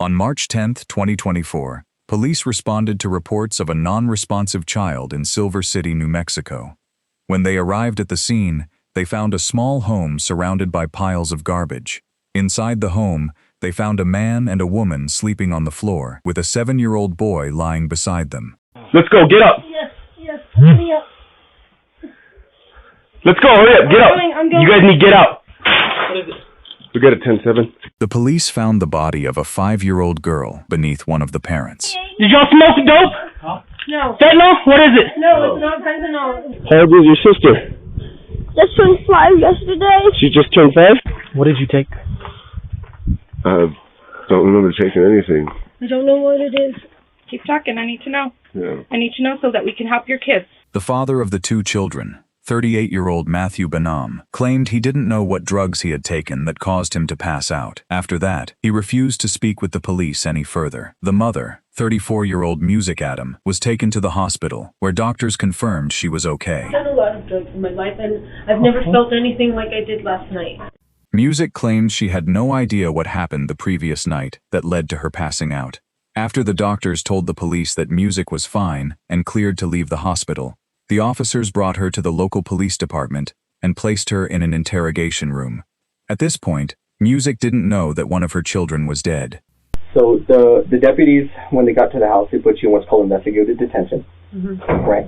On March 10, 2024, police responded to reports of a non-responsive child in Silver City, New Mexico. When they arrived at the scene, they found a small home surrounded by piles of garbage. Inside the home, they found a man and a woman sleeping on the floor, with a 7-year-old boy lying beside them. Let's go, get up. Yes, get me up. Let's go, hurry up, get up. I'm going. You guys need to get out. We got a 10-7. The police found the body of a 5-year-old girl beneath one of the parents. Did y'all smoke dope? Huh? No. Fentanyl? What is it? No, it's not fentanyl. How old is your sister? Just turned 5 yesterday. She just turned 5? What did you take? Don't remember taking anything. I don't know what it is. Keep talking. I need to know. Yeah. I need to know so that we can help your kids. The father of the 2 children, 38-year-old Matthew Adame, claimed he didn't know what drugs he had taken that caused him to pass out. After that, he refused to speak with the police any further. The mother, 34-year-old Adame, was taken to the hospital, where doctors confirmed she was okay. I've done a lot of drugs in my life, and I've never felt anything like I did last night. Music claimed she had no idea what happened the previous night that led to her passing out. After the doctors told the police that Music was fine and cleared to leave the hospital, the officers brought her to the local police department and placed her in an interrogation room. At this point, Music didn't know that one of her children was dead. So the deputies, when they got to the house, they put you in what's called investigative detention. Mm-hmm. Right?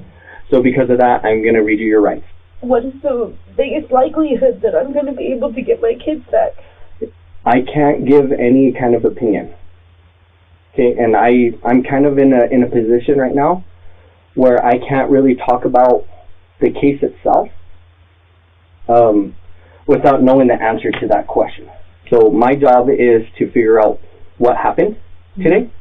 So because of that, I'm going to read you your rights. What is the biggest likelihood that I'm going to be able to get my kids back? I can't give any kind of opinion. Okay, and I'm kind of in a position right now where I can't really talk about the case itself without knowing the answer to that question. So my job is to figure out what happened today,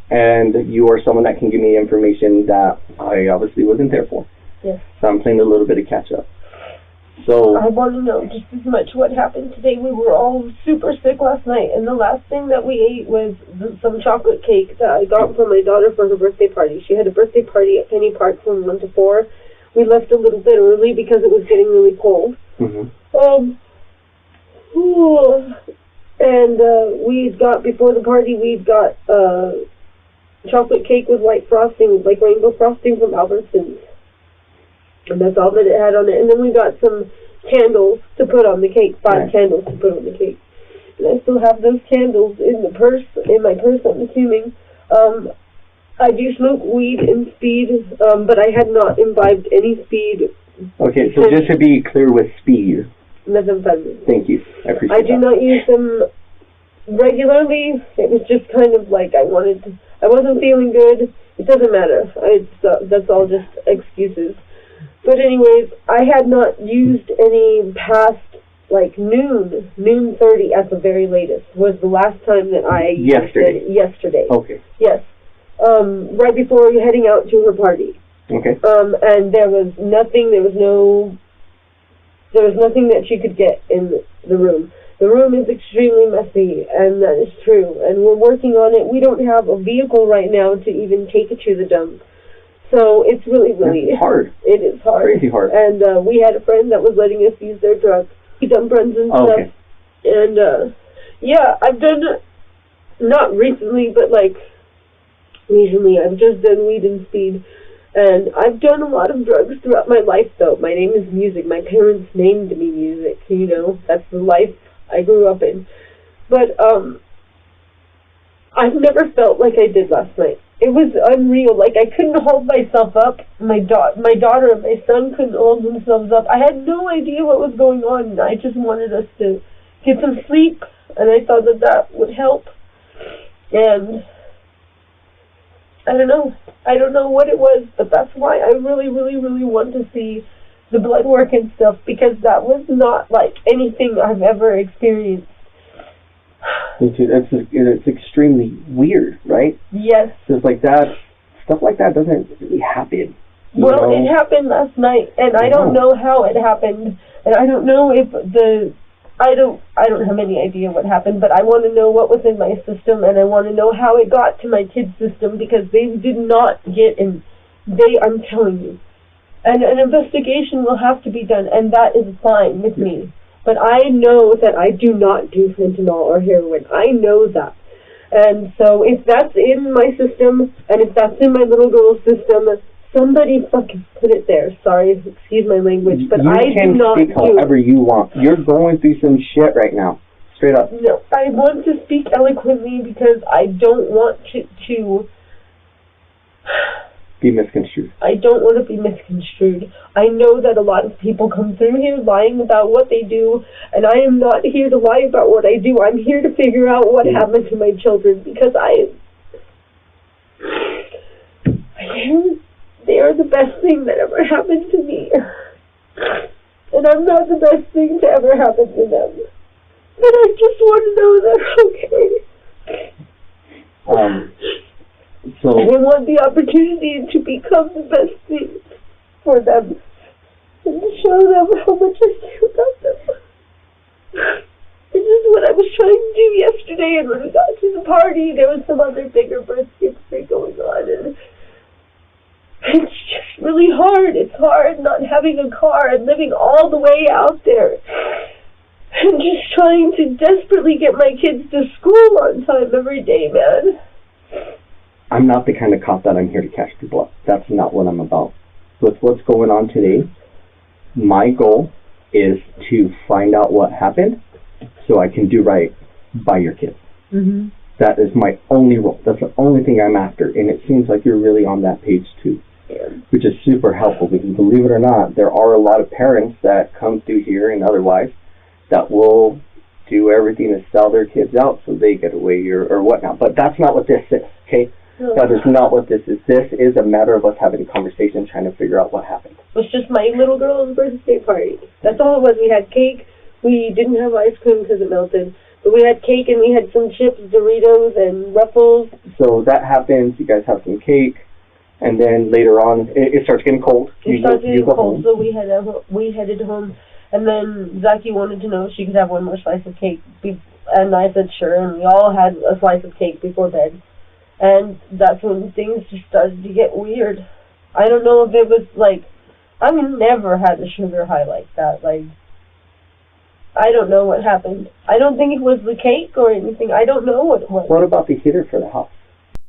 and you are someone that can give me information that I obviously wasn't there for. Yes. So I'm playing a little bit of catch up. So I want to know just as much what happened today. We were all super sick last night, and the last thing that we ate was some chocolate cake that I got from my daughter for her birthday party. She had a birthday party at Penny Park from 1 to 4. We left a little bit early because it was getting really cold. Mm-hmm. And we'd got, before the party, we'd got chocolate cake with white frosting, like rainbow frosting from Albertsons. And that's all that it had on it. And then we got some candles to put on the cake, 5 candles to put on the cake. And I still have those candles in my purse, I'm assuming. I do smoke weed and speed, but I had not imbibed any speed. Okay, so just to be clear with speed. Methamphetamine. Thank you. I appreciate I do not use them regularly. It was just kind of like I wasn't feeling good. It doesn't matter. That's all just excuses. But anyways, I had not used any past, like, noon 30 at the very latest, was the last time that I used it. Yesterday. Okay. Yes. Right before heading out to her party. Okay. And there was nothing that she could get in the room. The room is extremely messy, and that is true. And we're working on it. We don't have a vehicle right now to even take it to the dump. So it's really it's hard. It is hard. Crazy hard. And we had a friend that was letting us use their drugs. We done friends and stuff. Okay. And yeah, I've done not recently, but like recently, I've just done weed and speed. And I've done a lot of drugs throughout my life, though. My name is Music. My parents named me Music. You know, that's the life I grew up in. But I've never felt like I did last night. It was unreal. Like, I couldn't hold myself up. My daughter and my son couldn't hold themselves up. I had no idea what was going on. I just wanted us to get some sleep, and I thought that would help. And I don't know. I don't know what it was, but that's why I really, really, really want to see the blood work and stuff, because that was not like anything I've ever experienced. It's extremely weird, right? Yes. Just like that, stuff like that doesn't really happen. Well, it happened last night, and I don't know how it happened, and I don't know if I don't have any idea what happened, but I want to know what was in my system, and I want to know how it got to my kids' system, because they did not get in. I'm telling you. And an investigation will have to be done, and that is fine with me. But I know that I do not do fentanyl or heroin. I know that. And so if that's in my system, and if that's in my little girl's system, somebody fucking put it there. Sorry, excuse my language, but I do not You can speak however you want. You're going through some shit right now. Straight up. No, I want to speak eloquently because I don't want to be misconstrued. I don't want to be misconstrued. I know that a lot of people come through here lying about what they do, and I am not here to lie about what I do. I'm here to figure out what happened to my children, because they are the best thing that ever happened to me. And I'm not the best thing to ever happen to them. But I just want to know they're okay. So I want the opportunity to become the best thing for them and to show them how much I care about them. This is what I was trying to do yesterday, and when we got to the party, there was some other bigger birthday thing going on, and it's just really hard. It's hard not having a car and living all the way out there and just trying to desperately get my kids to school on time every day, man. I'm not the kind of cop that I'm here to catch people up. That's not what I'm about. With what's going on today, my goal is to find out what happened so I can do right by your kids. Mm-hmm. That is my only role. That's the only thing I'm after. And it seems like you're really on that page too, which is super helpful, because believe it or not, there are a lot of parents that come through here and otherwise that will do everything to sell their kids out so they get away or whatnot. But that's not what this is, okay? That is not what this is. This is a matter of us having a conversation, trying to figure out what happened. It was just my little girl's birthday party. That's all it was. We had cake. We didn't have ice cream because it melted. But we had cake, and we had some chips, Doritos, and Ruffles. So that happens. You guys have some cake. And then later on, it starts getting cold. It started getting cold, so we headed home. And then Zaki wanted to know if she could have one more slice of cake. And I said sure, and we all had a slice of cake before bed. And that's when things just started to get weird. I don't know if it was like, I've never had a sugar high like that. Like, I don't know what happened. I don't think it was the cake or anything. I don't know what it was. What about the heater for the house?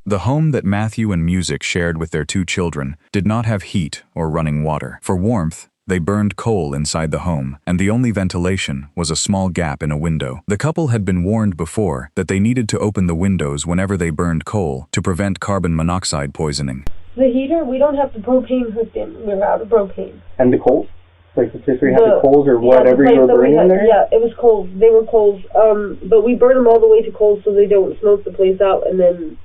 The home that Matthew and Music shared with their 2 children did not have heat or running water. For warmth, they burned coal inside the home, and the only ventilation was a small gap in a window. The couple had been warned before that they needed to open the windows whenever they burned coal to prevent carbon monoxide poisoning. The heater, we don't have the propane hooked in. We're out of propane. And the coals? Like the sister had the coals or whatever you were burning in there? Yeah, it was coals. They were coals. But we burn them all the way to coals so they don't smoke the place out, and then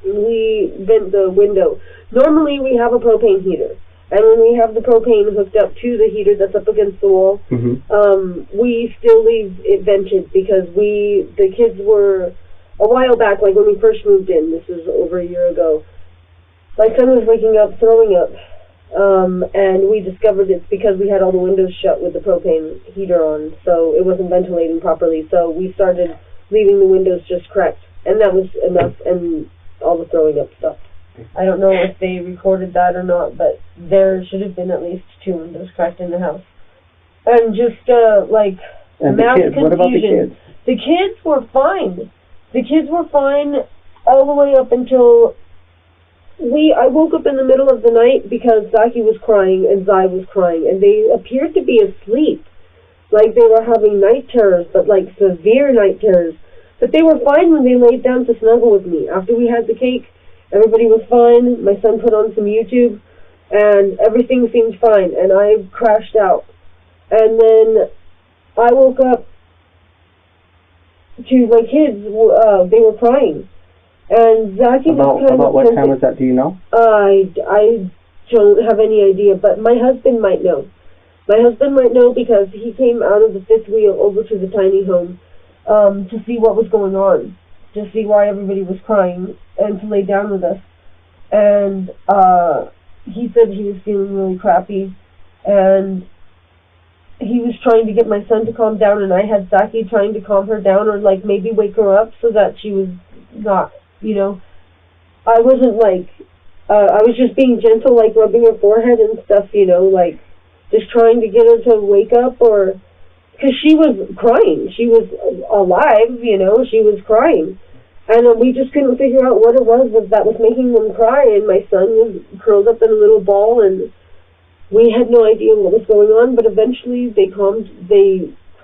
we vent the window. Normally we have a propane heater. And when we have the propane hooked up to the heater that's up against the wall, we still leave it vented, because the kids were, a while back, like when we first moved in, this was over a year ago, my son was waking up, throwing up, and we discovered it's because we had all the windows shut with the propane heater on, so it wasn't ventilating properly, so we started leaving the windows just cracked, and that was enough, and all the throwing up stuff. I don't know if they recorded that or not, but there should have been at least 2 windows cracked in the house. And just, and mass the kids. confusion. What about the kids? The kids were fine. The kids were fine all the way up until I woke up in the middle of the night because Zaki was crying and Zai was crying, and they appeared to be asleep. Like they were having night terrors, but like severe night terrors. But they were fine when they laid down to snuggle with me. After we had the cake, everybody was fine. My son put on some YouTube, and everything seemed fine, and I crashed out. And then I woke up to my kids. They were crying. And Zaki was kind of... About what time was that, do you know? I don't have any idea, but my husband might know. My husband might know because he came out of the 5th wheel over to the tiny home to see what was going on, to see why everybody was crying, and to lay down with us. And he said he was feeling really crappy, and he was trying to get my son to calm down, and I had Zaki trying to calm her down, or like maybe wake her up so that she was not, I wasn't like, I was just being gentle, like rubbing her forehead and stuff, like just trying to get her to wake up, or because she was crying. She was alive, she was crying. And we just couldn't figure out what it was that was making them cry, and my son was curled up in a little ball, and we had no idea what was going on, but eventually they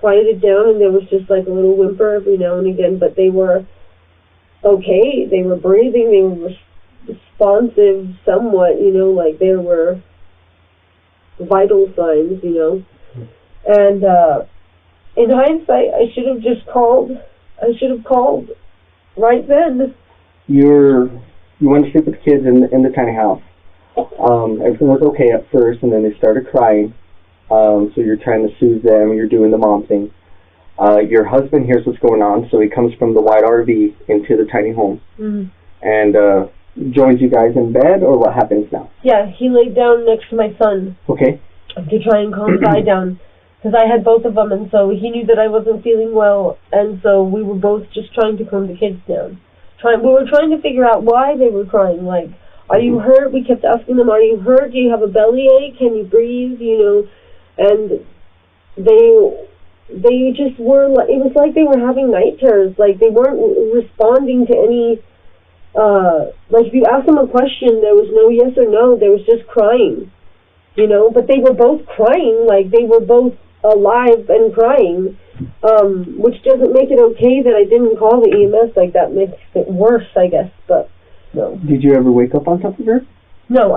quieted down, and there was just like a little whimper every now and again, but they were okay. They were breathing, they were responsive somewhat, like there were vital signs, And in hindsight, I should have called right then. You went to sleep with the kids in the tiny house. Everything was okay at first, and then they started crying. So you're trying to soothe them, you're doing the mom thing. Your husband hears what's going on, so he comes from the white RV into the tiny home. Mm-hmm. And joins you guys in bed, or what happens now? Yeah, he laid down next to my son. Okay. To try and calm Guy down, because I had both of them, and so he knew that I wasn't feeling well, and so we were both just trying to calm the kids down. We were trying to figure out why they were crying. Like, are you hurt? We kept asking them, are you hurt? Do you have a bellyache? Can you breathe? And they just were, it was like they were having night terrors. Like, they weren't responding to any, like, if you asked them a question, there was no yes or no. There was just crying, But they were both crying, like, they were both alive and crying, which doesn't make it okay that I didn't call the EMS. Like, that makes it worse, I guess, but no. Did you ever wake up on top of her? No,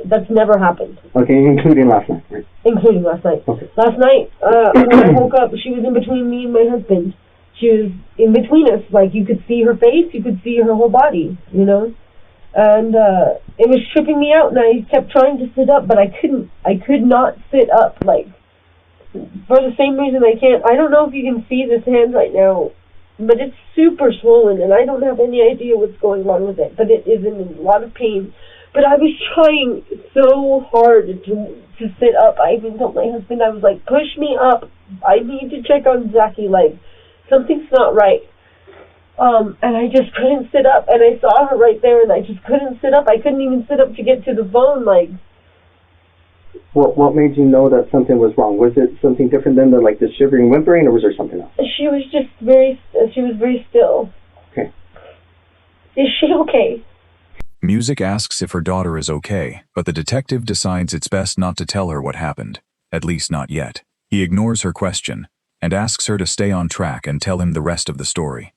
that's never happened. Okay, including last night, right? Including last night. Okay. Last night, when I woke up, she was in between me and my husband. She was in between us. Like, you could see her face, you could see her whole body, And it was tripping me out, and I kept trying to sit up, but I could not sit up, like, for the same reason I can't. I don't know if you can see this hand right now, but it's super swollen, and I don't have any idea what's going on with it, but it is in a lot of pain. But I was trying so hard to sit up. I even told my husband, I was like, push me up. I need to check on Zachy, like, something's not right. And I just couldn't sit up, and I saw her right there, and I just couldn't sit up. I couldn't even sit up to get to the phone, like. What made you know that something was wrong? Was it something different than the shivering, whimpering, or was there something else? She was very still. Okay. Is she okay? Music asks if her daughter is okay, but the detective decides it's best not to tell her what happened, at least not yet. He ignores her question and asks her to stay on track and tell him the rest of the story.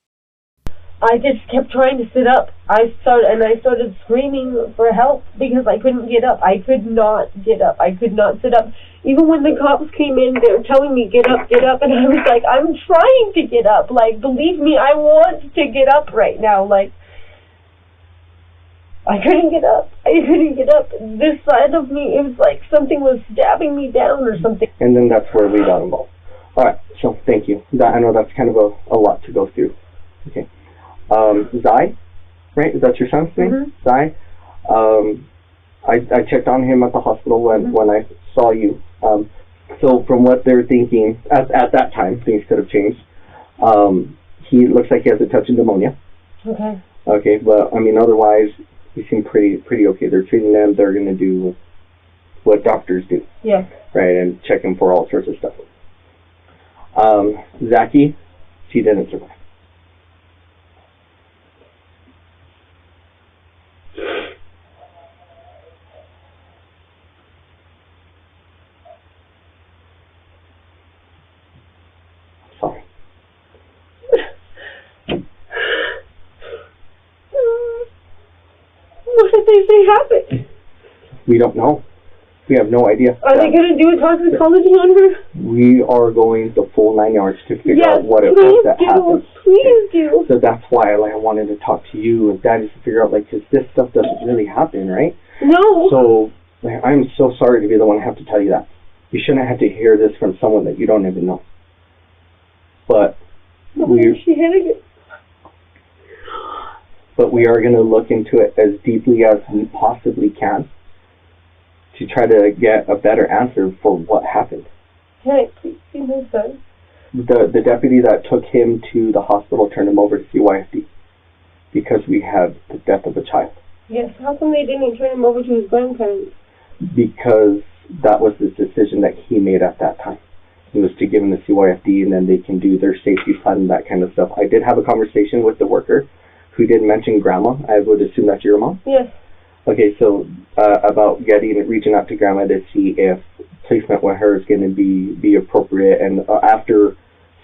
I just kept trying to sit up. I started screaming for help because I couldn't get up. I could not get up. I could not sit up. Even when the cops came in, they were telling me, get up, and I was like, I'm trying to get up. Like, believe me, I want to get up right now. Like, I couldn't get up. This side of me, it was like something was stabbing me down or something. And then that's where we got involved. All right, so thank you. I know that's kind of a lot to go through. Okay. Zai, right? Is that your son's name? Mm-hmm. Zai. I checked on him at the hospital when I saw you. So from what they're thinking, at that time, things could have changed. He looks like he has a touch of pneumonia. Okay. Okay, but I mean, otherwise, he seemed pretty okay. They're treating them. They're going to do what doctors do. Yes. Right, and check him for all sorts of stuff. Zachy, she didn't survive. Sorry. What did they say happened? We don't know. We have no idea. Are they going to do a toxicology on her? We are going the full 9 yards to figure out what it was that happened. Please do. So that's why I wanted to talk to you and Daddy to figure out, because this stuff doesn't really happen, right? No. So I'm so sorry to be the one to have to tell you that. You shouldn't have to hear this from someone that you don't even know. But we are going to look into it as deeply as we possibly can to try to get a better answer for what happened. Can I please see my son? The deputy that took him to the hospital turned him over to CYFD because we had the death of a child. Yes, how come they didn't turn him over to his grandparents? Because that was the decision that he made at that time. It was to give him the CYFD and then they can do their safety plan and that kind of stuff. I did have a conversation with the worker who did mention grandma. I would assume that's your mom? Yes. Okay, so about reaching out to grandma to see if placement with her is going to be appropriate, and after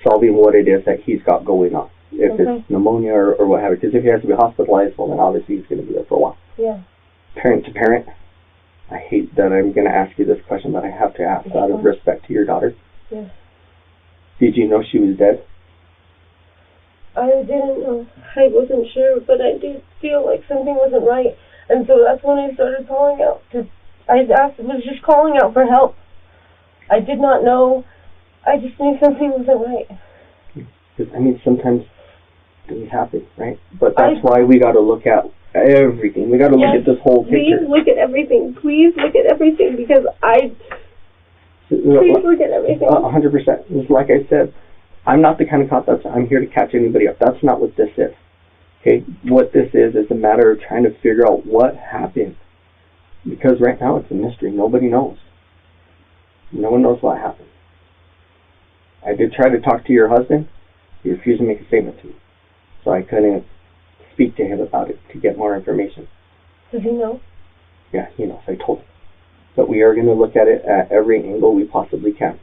solving what it is that he's got going on. If it's pneumonia or what have you. Because if he has to be hospitalized, well, then obviously he's going to be there for a while. Yeah. Parent to parent, I hate that I'm going to ask you this question, but I have to ask out of respect to your daughter. Yes. Did you know she was dead? I didn't know. I wasn't sure, but I did feel like something wasn't right. And so that's when I started calling out. I was just calling out for help. I did not know. I just knew something wasn't right. I mean, sometimes things happen, right? But that's why we got to look at everything. We got to look at this whole picture. Please look at everything. Please look at everything, because please look at everything. 100%. Like I said, I'm not the kind of cop I'm here to catch anybody up. That's not what this is. Okay? What this is a matter of trying to figure out what happened. Because right now it's a mystery. Nobody knows. No one knows what happened. I did try to talk to your husband. He refused to make a statement to me. So I couldn't speak to him about it to get more information. Does he know? Yeah, he knows. I told him. But we are going to look at it at every angle we possibly can.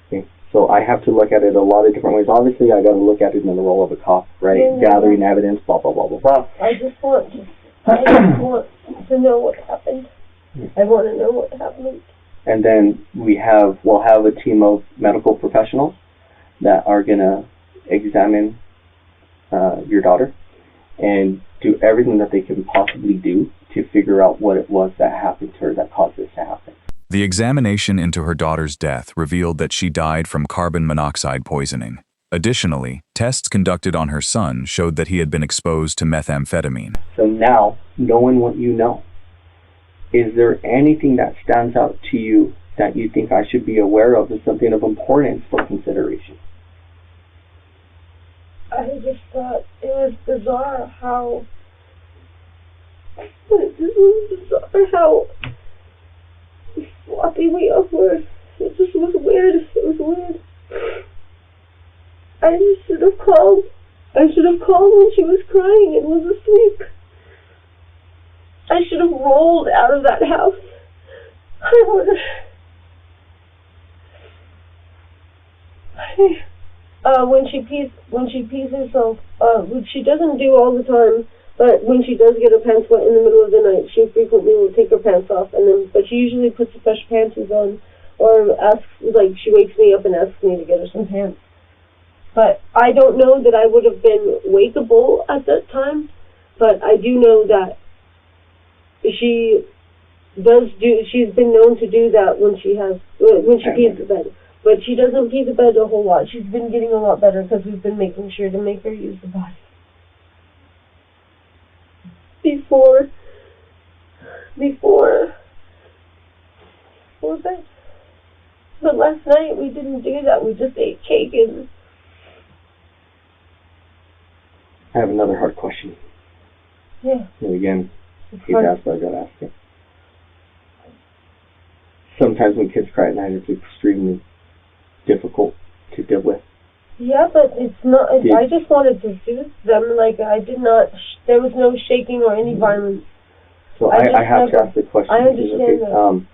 Okay? So I have to look at it a lot of different ways. Obviously, I got to look at it in the role of a cop, right? Gathering evidence, blah, blah, blah, blah, blah. I just want to know what happened. I want to know what happened. And then we'll have a team of medical professionals that are going to examine your daughter and do everything that they can possibly do to figure out what it was that happened to her that caused this to happen. The examination into her daughter's death revealed that she died from carbon monoxide poisoning. Additionally, tests conducted on her son showed that he had been exposed to methamphetamine. So now, knowing what you know, is there anything that stands out to you that you think I should be aware of as something of importance for consideration? I just thought it was bizarre how sloppy we all were. It just was weird. It was weird. I just should have called. I should have called when she was crying and was asleep. I should have rolled out of that house. I would have. When she pees herself, which she doesn't do all the time, but when she does get her pants wet in the middle of the night, she frequently will take her pants off, but she usually puts fresh pants on, or she wakes me up and asks me to get her some pants. But I don't know that I would have been wakeable at that time, but I do know that she's been known to do that when she pees the bed. But she doesn't pee the bed a whole lot. She's been getting a lot better because we've been making sure to make her use the body. Before bed. But last night we didn't do that. We just ate cake and... I have another hard question. Yeah. And again, he's asked, but I got to ask it. Sometimes when kids cry at night, it's extremely difficult to deal with. Yeah, but it's not. I just wanted to soothe them. Like, I did not. There was no shaking or any violence. So I have to ask the question. I understand that.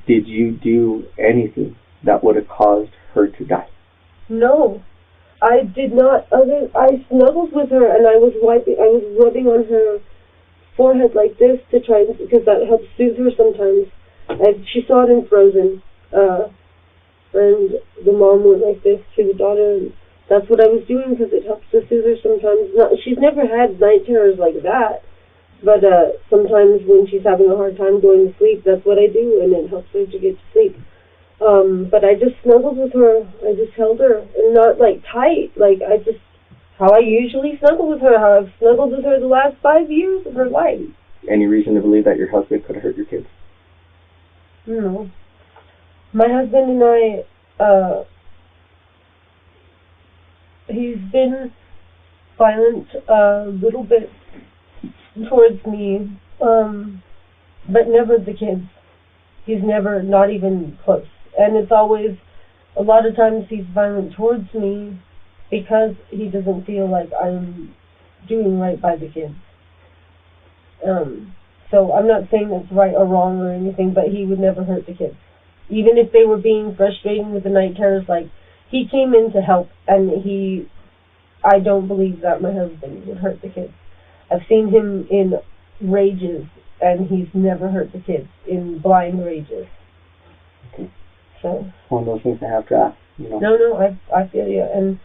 Did you do anything that would have caused her to die? No, I did not. I snuggled with her and I was rubbing on her forehead like this to try, because that helps soothe her sometimes. She saw it in Frozen. And the mom went like this to the daughter, and that's what I was doing because it helps to soothe her sometimes. She's never had night terrors like that, but sometimes when she's having a hard time going to sleep, that's what I do, and it helps her to get to sleep. But I just snuggled with her. I just held her, and not like tight, how I usually snuggle with her, how I've snuggled with her the last 5 years of her life. Any reason to believe that your husband could have hurt your kids? No. My husband and I, he's been violent a little bit towards me, but never the kids. He's never, not even close. And it's always, a lot of times he's violent towards me because he doesn't feel like I'm doing right by the kids. So I'm not saying that's right or wrong or anything, but he would never hurt the kids. Even if they were being frustrating with the night terrors, like, he came in to help, and I don't believe that my husband would hurt the kids. I've seen him in rages, and he's never hurt the kids, in blind rages. Okay. So. It's one of those things I have to ask, you know. No, I feel you, and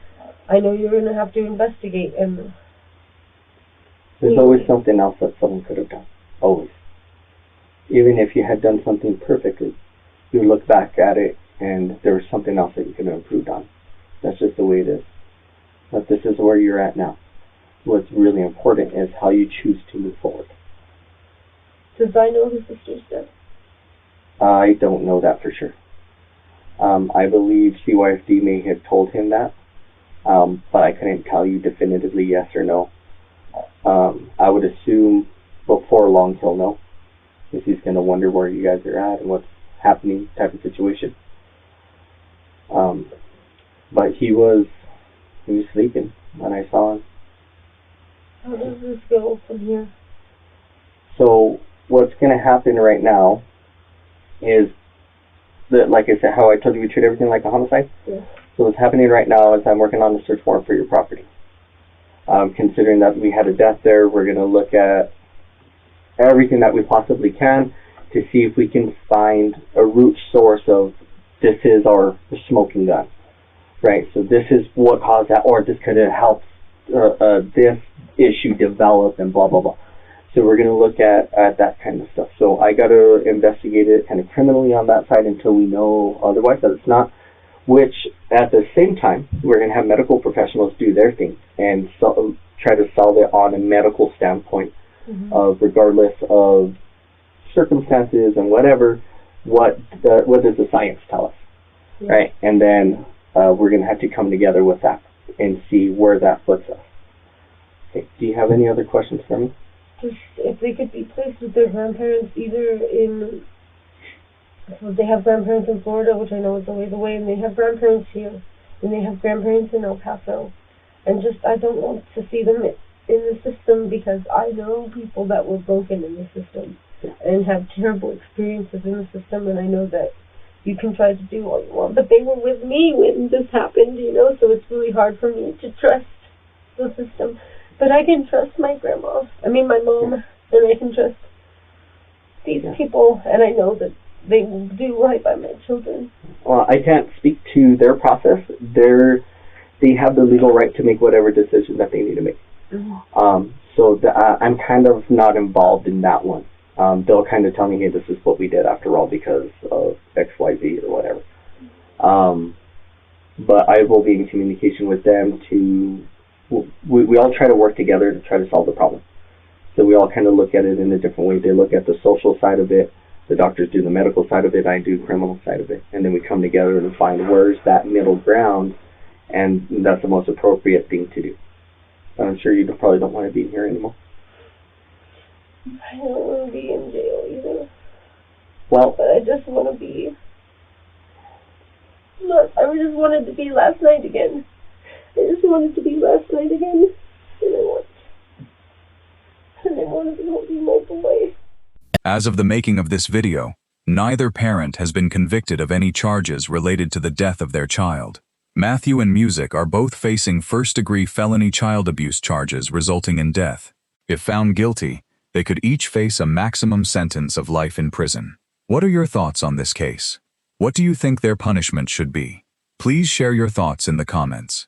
I know you're going to have to investigate, and... There's always something else that someone could have done. Always. Even if you had done something perfectly, you look back at it, and there was something else that you could have improved on. That's just the way it is. But this is where you're at now. What's really important is how you choose to move forward. Does I know his sister's dead? I don't know that for sure. I believe CYFD may have told him that, but I couldn't tell you definitively yes or no. I would assume before long he'll know, if he's going to wonder where you guys are at and what's happening type of situation. But he was sleeping when I saw him. How does this go from here? So what's going to happen right now is that, like I said, how I told you we treat everything like a homicide. Yeah. So what's happening right now is I'm working on a search warrant for your property. Considering that we had a death there, we're going to look at everything that we possibly can to see if we can find a root source of this is our smoking gun, right? So this is what caused that, or this could have helped this issue develop and blah, blah, blah. So we're going to look at that kind of stuff. So I got to investigate it kind of criminally on that side until we know otherwise that it's not, which at the same time, we're going to have medical professionals do their thing and try to solve it on a medical standpoint, of regardless of circumstances and whatever, what does the science tell us, right? And then we're going to have to come together with that and see where that puts us. Okay. Do you have any other questions for me? Just if they could be placed with their grandparents, either in... So they have grandparents in Florida, which I know is a ways away, and they have grandparents here, and they have grandparents in El Paso. And just, I don't want to see them in the system, because I know people that were broken in the system and have terrible experiences in the system, and I know that you can try to do all you want, but they were with me when this happened, you know, so it's really hard for me to trust the system. But I can trust my grandma, my mom, and I can trust these people, and I know that they will do right by my children. Well, I can't speak to their process. They have the legal right to make whatever decision that they need to make. I'm kind of not involved in that one. They'll kind of tell me, hey, this is what we did after all because of X, Y, Z or whatever. But I will be in communication with them to... We all try to work together to try to solve the problem. So we all kind of look at it in a different way. They look at the social side of it. The doctors do the medical side of it. I do the criminal side of it. And then we come together and find where's that middle ground, and that's the most appropriate thing to do. But I'm sure you probably don't want to be here anymore. I don't want to be in jail either. Well, but I just want to be... I just wanted to be last night again. I just wanted to be last night again. And I want to be holding my boy. As of the making of this video, neither parent has been convicted of any charges related to the death of their child. Matthew and Music are both facing first-degree felony child abuse charges resulting in death. If found guilty, they could each face a maximum sentence of life in prison. What are your thoughts on this case? What do you think their punishment should be? Please share your thoughts in the comments.